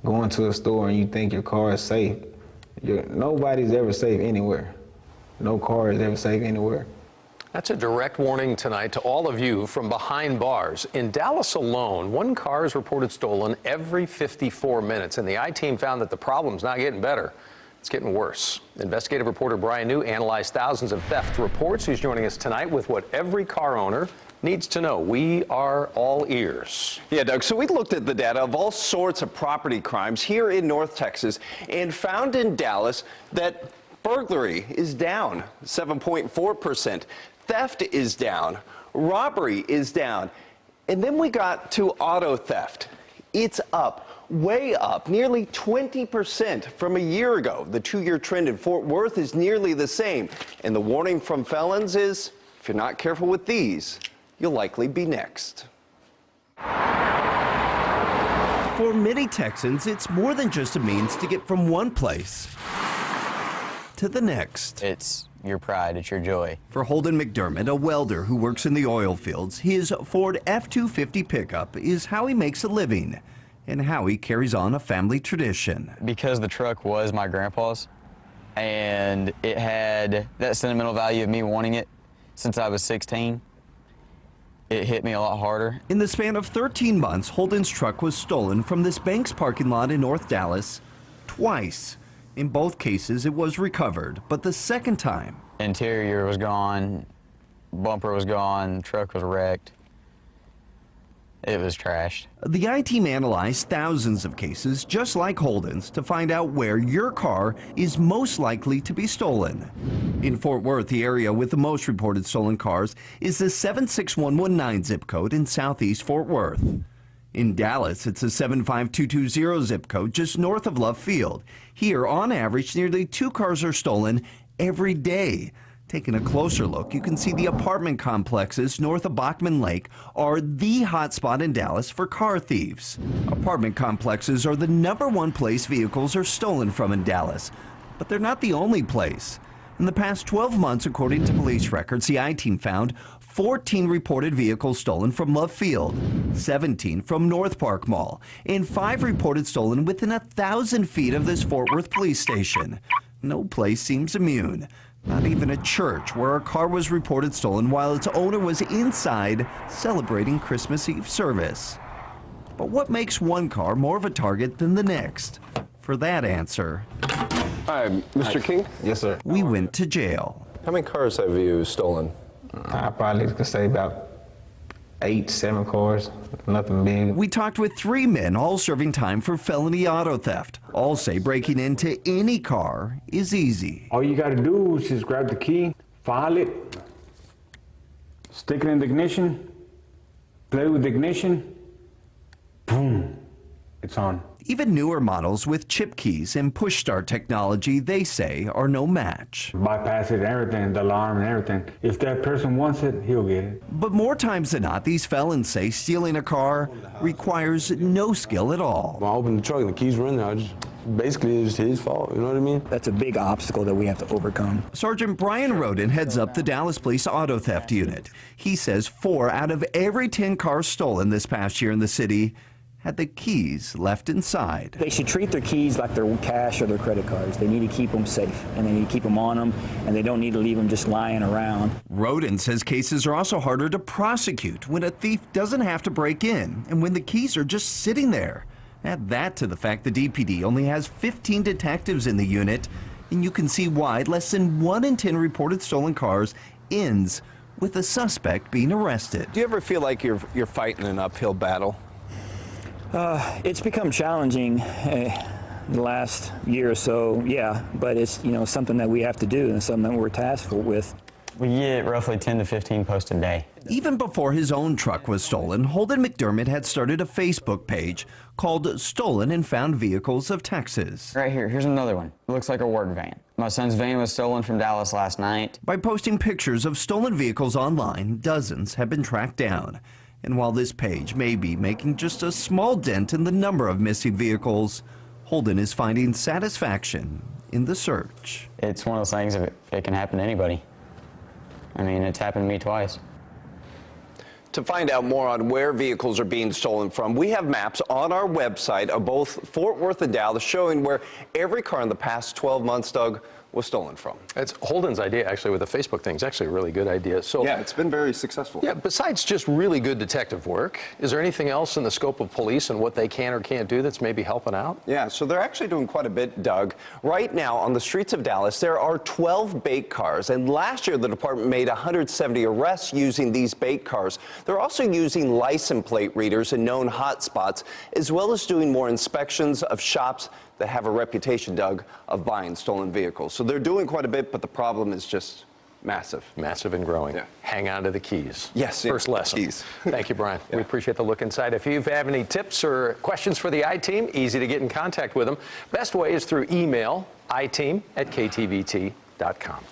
going to a store and you think your car is safe. Nobody's ever safe anywhere. No car is ever safe anywhere. That's a direct warning tonight to all of you from behind bars. In Dallas alone, one car is reported stolen every 54 minutes, and the I-Team found that the problem's not getting better. It's getting worse. Investigative reporter Brian New analyzed thousands of theft reports. He's joining us tonight with what every car owner needs to know. We are all ears. Yeah, Doug, so we looked at the data of all sorts of property crimes here in North Texas and found in Dallas that burglary is down 7.4%. Theft is down. Robbery is down. And then we got to auto theft. It's up, way up, nearly 20% from a year ago. The two-year trend in Fort Worth is nearly the same. And the warning from felons is, if you're not careful with these, you'll likely be next. For many Texans, it's more than just a means to get from one place to the next. It's your pride, it's your joy. For Holden McDermott, a welder who works in the oil fields, his Ford F-250 pickup is how he makes a living and how he carries on a family tradition. Because the truck was my grandpa's and it had that sentimental value of me wanting it since I was 16, it hit me a lot harder. In the span of 13 months, Holden's truck was stolen from this bank's parking lot in North Dallas twice. In both cases, it was recovered, but the second time, Interior was gone, bumper was gone, truck was wrecked. It was trashed. the I-Team analyzed thousands of cases just like Holden's to find out where your car is most likely to be stolen. In Fort Worth, the area with the most reported stolen cars is the 76119 zip code in southeast Fort Worth. In Dallas, it's a 75220 zip code just north of Love Field. Here, on average, nearly 2 cars are stolen every day. Taking a closer look, you can see the apartment complexes north of Bachman Lake are the hotspot in Dallas for car thieves. Apartment complexes are the #1 place vehicles are stolen from in Dallas, but they're not the only place. In the past 12 months, according to police records, the I-Team found 14 reported vehicles stolen from Love Field, 17 from North Park Mall, and 5 reported stolen within 1,000 feet of this Fort Worth police station. No place seems immune. Not even a church where a car was reported stolen while its owner was inside celebrating Christmas Eve service. But what makes one car more of a target than the next? For that answer, Hi, Mr. King. Yes, sir. we went to jail. How many cars have you stolen? I probably could say about 8, 7 cars, nothing big. We talked with 3 men, all serving time for felony auto theft. All say breaking into any car is easy. All you gotta do is just grab the key, file it, stick it in the ignition, play with the ignition, boom, it's on. Even newer models with chip keys and push start technology, they say, are no match. Bypass it and everything, the alarm and everything. If that person wants it, he'll get it. But more times than not, these felons say stealing a car requires no skill at all. I opened the truck and the keys were in there. Basically, it's his fault, you know what I mean? That's a big obstacle that we have to overcome. Sergeant Brian Roden heads up the Dallas Police Auto Theft Unit. He says 4 out of every 10 cars stolen this past year in the city had the keys left inside. They should treat their keys like their cash or their credit cards. They need to keep them safe, and they need to keep them on them, and they don't need to leave them just lying around. Roden says cases are also harder to prosecute when a thief doesn't have to break in and when the keys are just sitting there. Add that to the fact the DPD only has 15 detectives in the unit, and you can see why less than 1 in 10 reported stolen cars ends with a suspect being arrested. Do you ever feel like you're fighting an uphill battle? It's become challenging the last year or so, yeah, but it's something that we have to do and something that we're tasked with. We get roughly 10 to 15 posts a day. Even before his own truck was stolen, Holden McDermott had started a Facebook page called Stolen and Found Vehicles of Texas. Right here, here's another one. It looks like a work van. My son's van was stolen from Dallas last night. By posting pictures of stolen vehicles online, dozens have been tracked down. And while this page may be making just a small dent in the number of missing vehicles, Holden is finding satisfaction in the search. It's one of those things that it can happen to anybody. I mean, it's happened to me twice. To find out more on where vehicles are being stolen from, we have maps on our website of both Fort Worth and Dallas showing where every car in the past 12 months, Doug, was stolen from. It's Holden's idea, actually, with the Facebook thing. It's actually a really good idea. So, Yeah, it's been very successful. yeah, besides just really good detective work, is there anything else in the scope of police and what they can or can't do that's maybe helping out? Yeah, so they're actually doing quite a bit, Doug. Right now on the streets of Dallas, there are 12 bait cars, and last year the department made 170 arrests using these bait cars. They're also using license plate readers in known hotspots, as well as doing more inspections of shops that have a reputation, Doug, of buying stolen vehicles. So they're doing quite a bit, but the problem is just massive. Massive and growing. Yeah. Hang on to the keys. Yes, yeah, First lesson. keys. Thank you, Brian. We appreciate the look inside. If you have any tips or questions for the I-Team, easy to get in contact with them. Best way is through email, iteam@ktvt.com.